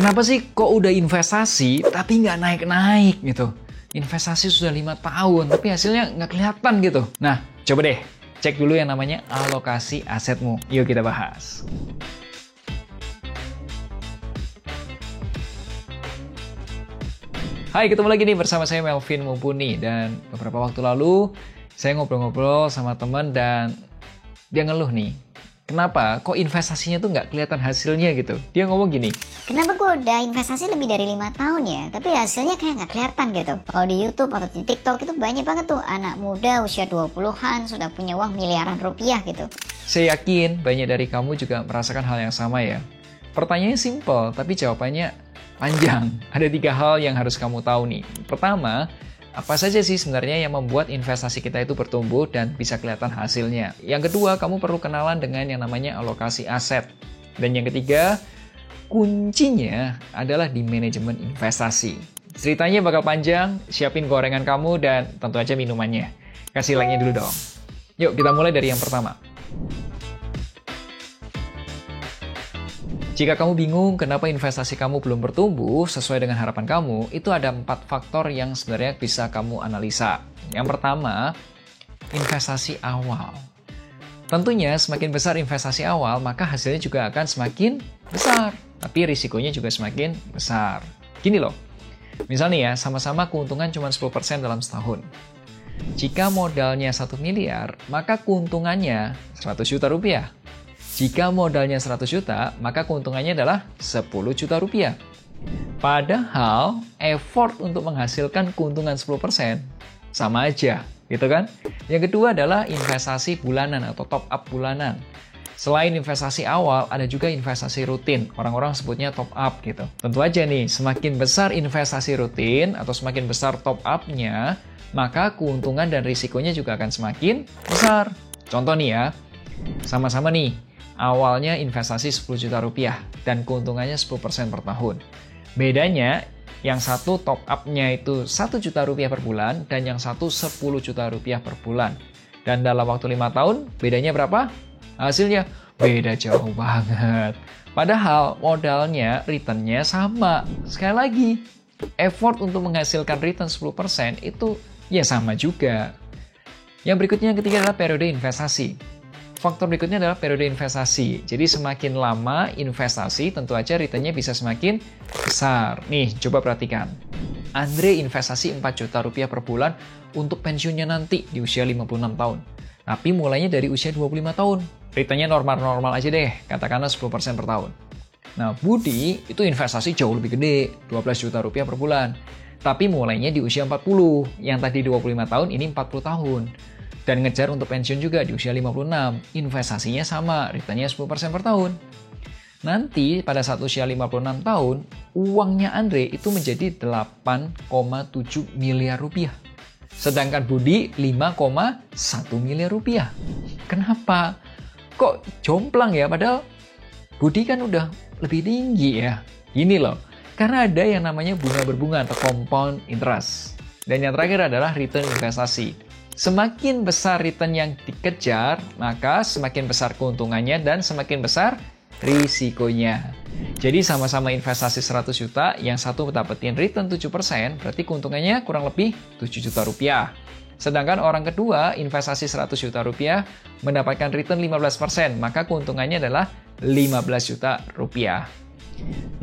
Kenapa sih kok udah investasi tapi nggak naik-naik gitu? Investasi sudah 5 tahun tapi hasilnya nggak kelihatan gitu. Nah, coba deh cek dulu yang namanya alokasi asetmu. Yuk kita bahas. Hai, ketemu lagi nih bersama saya Melvin Mumpuni. Dan beberapa waktu lalu saya ngobrol-ngobrol sama teman dan dia ngeluh nih. Kenapa kok investasinya tuh nggak kelihatan hasilnya gitu? Dia ngomong gini. Kenapa gue udah investasi lebih dari 5 tahun ya, tapi hasilnya kayak nggak kelihatan gitu. Kalau di YouTube atau di TikTok itu banyak banget tuh anak muda usia 20-an sudah punya uang miliaran rupiah gitu. Saya yakin banyak dari kamu juga merasakan hal yang sama ya. Pertanyaannya simple, tapi jawabannya panjang. Ada 3 hal yang harus kamu tahu nih. Pertama, apa saja sih sebenarnya yang membuat investasi kita itu bertumbuh dan bisa kelihatan hasilnya? Yang kedua, kamu perlu kenalan dengan yang namanya alokasi aset. Dan yang ketiga, kuncinya adalah di manajemen investasi. Ceritanya bakal panjang, siapin gorengan kamu dan tentu aja minumannya. Kasih like-nya dulu dong. Yuk kita mulai dari yang pertama. Jika kamu bingung kenapa investasi kamu belum bertumbuh sesuai dengan harapan kamu, itu ada 4 faktor yang sebenarnya bisa kamu analisa. Yang pertama, investasi awal. Tentunya semakin besar investasi awal, maka hasilnya juga akan semakin besar. Tapi risikonya juga semakin besar. Gini loh, misalnya ya, sama-sama keuntungan cuma 10% dalam setahun. Jika modalnya 1 miliar, maka keuntungannya 100 juta rupiah. Jika modalnya 100 juta, maka keuntungannya adalah 10 juta rupiah. Padahal, effort untuk menghasilkan keuntungan 10% sama aja, gitu kan? Yang kedua adalah investasi bulanan atau top up bulanan. Selain investasi awal, ada juga investasi rutin. Orang-orang sebutnya top up gitu. Tentu aja nih, semakin besar investasi rutin atau semakin besar top up-nya, maka keuntungan dan risikonya juga akan semakin besar. Contoh nih ya, sama-sama nih, awalnya investasi 10 juta rupiah dan keuntungannya 10% per tahun. Bedanya, yang satu top up-nya itu 1 juta rupiah per bulan dan yang satu 10 juta rupiah per bulan. Dan dalam waktu 5 tahun, bedanya berapa? Hasilnya beda jauh banget. Padahal modalnya, return-nya sama. Sekali lagi, effort untuk menghasilkan return 10% itu ya sama juga. Yang berikutnya yang ketiga adalah periode investasi. Faktor berikutnya adalah periode investasi. Jadi semakin lama investasi, tentu aja return-nya bisa semakin besar. Nih, coba perhatikan. Andre investasi 4 juta rupiah per bulan untuk pensiunnya nanti di usia 56 tahun. Tapi mulainya dari usia 25 tahun. Return-nya normal-normal aja deh, katakanlah 10% per tahun. Nah, Budi itu investasi jauh lebih gede, 12 juta rupiah per bulan. Tapi mulainya di usia 40, yang tadi 25 tahun, ini 40 tahun. Dan ngejar untuk pensiun juga di usia 56. Investasinya sama, return-nya 10% per tahun. Nanti pada saat usia 56 tahun, uangnya Andre itu menjadi 8,7 miliar rupiah. Sedangkan Budi 5,1 miliar rupiah. Kenapa? Kok jomplang ya? Padahal Budi kan udah lebih tinggi ya. Gini loh, karena ada yang namanya bunga berbunga atau compound interest. Dan yang terakhir adalah return investasi. Semakin besar return yang dikejar, maka semakin besar keuntungannya dan semakin besar risikonya. Jadi sama-sama investasi 100 juta, yang satu dapetin return 7%, berarti keuntungannya kurang lebih 7 juta rupiah. Sedangkan orang kedua investasi 100 juta rupiah mendapatkan return 15%, maka keuntungannya adalah 15 juta rupiah.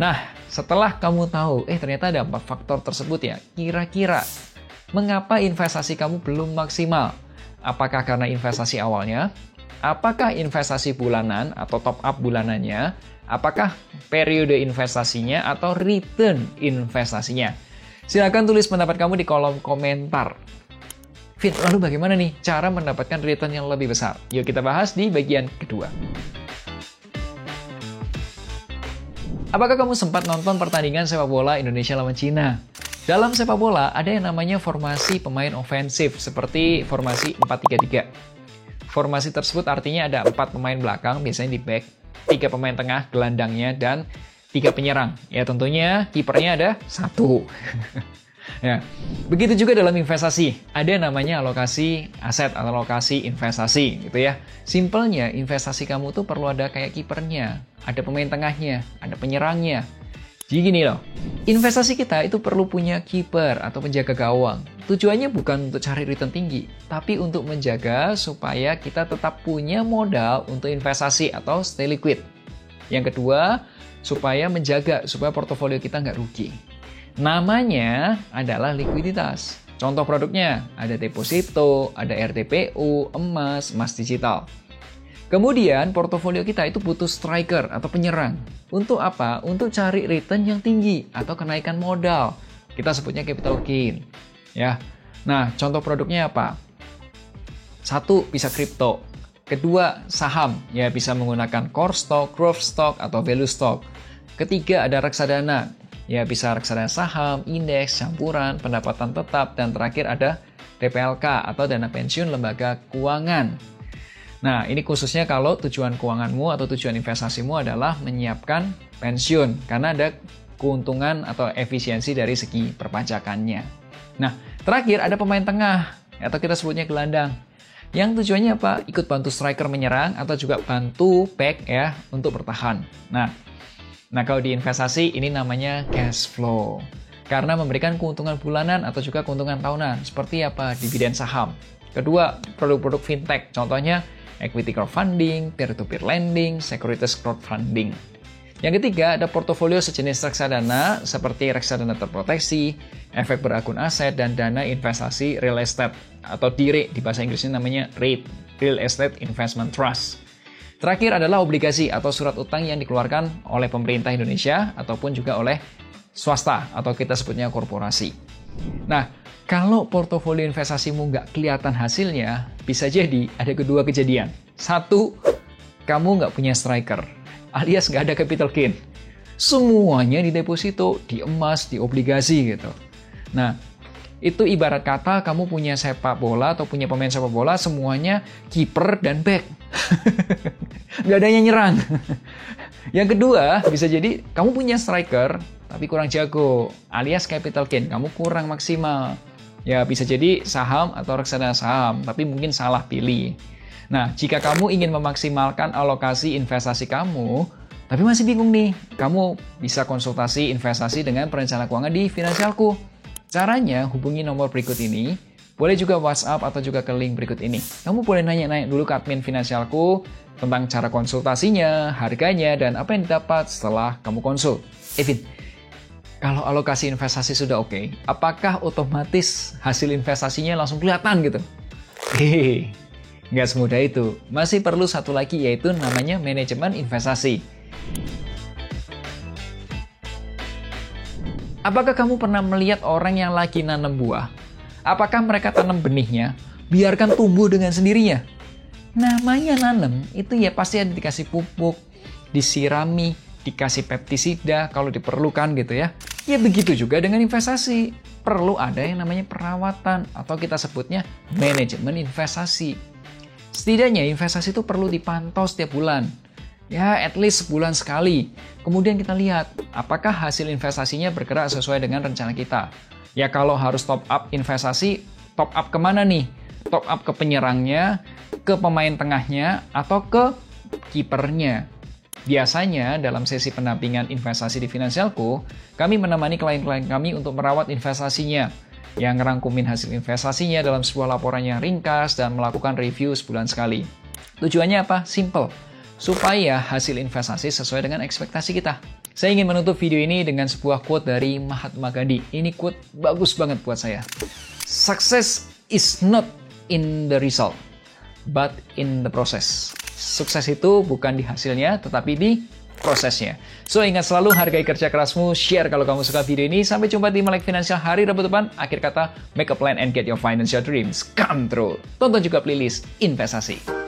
Nah, setelah kamu tahu, ternyata ada 4 faktor tersebut ya, kira-kira mengapa investasi kamu belum maksimal? Apakah karena investasi awalnya? Apakah investasi bulanan atau top up bulanannya? Apakah periode investasinya atau return investasinya? Silakan tulis pendapat kamu di kolom komentar. Fit, lalu bagaimana nih cara mendapatkan return yang lebih besar? Yuk kita bahas di bagian kedua. Apakah kamu sempat nonton pertandingan sepak bola Indonesia lawan Cina? Dalam sepak bola ada yang namanya formasi pemain ofensif seperti formasi 4-3-3. Formasi tersebut artinya ada 4 pemain belakang, biasanya di back, 3 pemain tengah, gelandangnya, dan 3 penyerang. Ya tentunya kipernya ada 1. Ya, begitu juga dalam investasi. Ada yang namanya alokasi aset atau alokasi investasi gitu ya. Simpelnya investasi kamu tuh perlu ada kayak kipernya, ada pemain tengahnya, ada penyerangnya. Jadi gini loh, investasi kita itu perlu punya keeper atau penjaga gawang. Tujuannya bukan untuk cari return tinggi, tapi untuk menjaga supaya kita tetap punya modal untuk investasi atau stay liquid. Yang kedua, supaya menjaga supaya portofolio kita nggak rugi. Namanya adalah likuiditas. Contoh produknya ada deposito, ada RTPU, emas digital. Kemudian portofolio kita itu butuh striker atau penyerang. Untuk apa? Untuk cari return yang tinggi atau kenaikan modal. Kita sebutnya capital gain. Ya. Nah, contoh produknya apa? Satu, bisa kripto. Kedua, saham. Ya, bisa menggunakan core stock, growth stock, atau value stock. Ketiga, ada reksadana. Ya, bisa reksadana saham, indeks, campuran, pendapatan tetap. Dan terakhir ada DPLK atau dana pensiun lembaga keuangan. Nah, ini khususnya kalau tujuan keuanganmu atau tujuan investasimu adalah menyiapkan pensiun, karena ada keuntungan atau efisiensi dari segi perpajakannya. Nah, terakhir ada pemain tengah, atau kita sebutnya gelandang. Yang tujuannya apa? Ikut bantu striker menyerang, atau juga bantu back ya, untuk bertahan. Nah, kalau di investasi ini namanya cash flow. Karena memberikan keuntungan bulanan atau juga keuntungan tahunan. Seperti apa? Dividen saham. Kedua, produk-produk fintech. Contohnya, equity crowdfunding, peer-to-peer lending, securities crowdfunding. Yang ketiga, ada portofolio sejenis reksadana seperti reksadana terproteksi, efek berakun aset, dan dana investasi real estate atau DIRE, di bahasa Inggrisnya namanya REIT, Real Estate Investment Trust. Terakhir adalah obligasi atau surat utang yang dikeluarkan oleh pemerintah Indonesia ataupun juga oleh swasta atau kita sebutnya korporasi. Nah, kalau portofolio investasimu nggak kelihatan hasilnya, bisa jadi ada kedua kejadian. Satu, kamu nggak punya striker, alias nggak ada capital gain. Semuanya di deposito, di emas, di obligasi gitu. Nah, itu ibarat kata kamu punya sepak bola atau punya pemain sepak bola, semuanya kiper dan back. Nggak ada yang nyerang. Yang kedua, bisa jadi kamu punya striker, tapi kurang jago, alias capital gain, kamu kurang maksimal. Ya, bisa jadi saham atau reksadana saham, tapi mungkin salah pilih. Nah, jika kamu ingin memaksimalkan alokasi investasi kamu, tapi masih bingung nih, kamu bisa konsultasi investasi dengan perencana keuangan di Finansialku. Caranya, hubungi nomor berikut ini, boleh juga WhatsApp atau juga ke link berikut ini. Kamu boleh nanya-nanya dulu ke admin Finansialku tentang cara konsultasinya, harganya, dan apa yang didapat setelah kamu konsul. Evin, kalau alokasi investasi sudah oke, apakah otomatis hasil investasinya langsung kelihatan gitu? Nggak semudah itu. Masih perlu satu lagi, yaitu namanya manajemen investasi. Apakah kamu pernah melihat orang yang lagi nanam buah? Apakah mereka tanam benihnya, biarkan tumbuh dengan sendirinya? Namanya nanam, itu ya pasti ada dikasih pupuk, disirami, dikasih pestisida kalau diperlukan gitu ya. Ya begitu juga dengan investasi. Perlu ada yang namanya perawatan atau kita sebutnya manajemen investasi. Setidaknya investasi itu perlu dipantau setiap bulan. Ya, at least sebulan sekali. Kemudian kita lihat apakah hasil investasinya bergerak sesuai dengan rencana kita. Ya kalau harus top up investasi, top up kemana nih? Top up ke penyerangnya, ke pemain tengahnya, atau ke kipernya. Biasanya dalam sesi pendampingan investasi di Finansialku, kami menemani klien-klien kami untuk merawat investasinya, yang ngerangkumin hasil investasinya dalam sebuah laporan yang ringkas dan melakukan review sebulan sekali. Tujuannya apa? Simple, supaya hasil investasi sesuai dengan ekspektasi kita. Saya ingin menutup video ini dengan sebuah quote dari Mahatma Gandhi. Ini quote bagus banget buat saya. Success is not in the result, but in the process. Sukses itu bukan di hasilnya, tetapi di prosesnya. So, ingat selalu hargai kerja kerasmu, share kalau kamu suka video ini. Sampai jumpa di Melek Finansial hari Rabu depan. Akhir kata, make a plan and get your financial dreams come true. Tonton juga playlist investasi.